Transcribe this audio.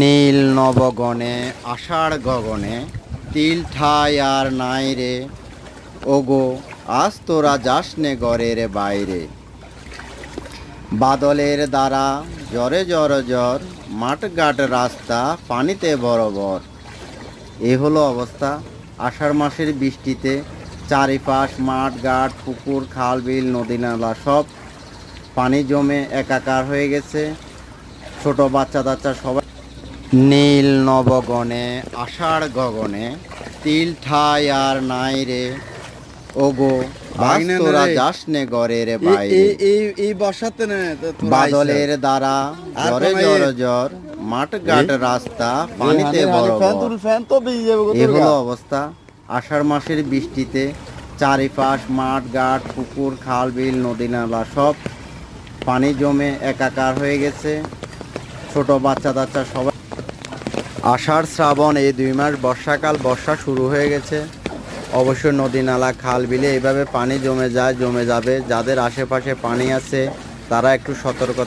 নীল নবগণে আষাঢ় গগনে তিল ঠাই আর নাই রে, ওগো আজ তোরা যাসনে ঘরের বাইরে। বাদলের দ্বারা জ্বরে জ্বর জ্বর, মাঠঘাট রাস্তা পানিতে বরাবর। এ হলো অবস্থা আষাঢ় মাসের বৃষ্টিতে। চারিপাশ মাঠ ঘাট পুকুর খাল বিল নদী নালা সব পানি জমে একাকার হয়ে গেছে। ছোট বাচ্চা কাচ্চা সবাই। নীল নবগণে আষাঢ় গগনে তিল ঠাই আর নাই রে, ওগো আজ তোরা যাসনে ঘরের বাইরে। এই বর্ষাতে না বাদলের দ্বারা জ্বরে জ্বর জ্বর, মাঠ ঘাট রাস্তা পানিতে বরাবর। এ হলো অবস্থা আষাঢ় মাসের বৃষ্টিতে। চারিপাশ মাঠ ঘাট পুকুর খাল বিল নদী নালা সব পানি জমে একাকার হয়ে গেছে। ছোট বাচ্চা কাচ্চা সবাই। আষাঢ় শ্রাবণ এই 2 মাস বর্ষাকাল, বর্ষা শুরু হয়ে গেছে। অবশ্যই নদী নালা খাল বিলে এইভাবে পানি জমে যায়, জমে যাবে। যাদের আশেপাশে পানি আছে তারা একটু সতর্ক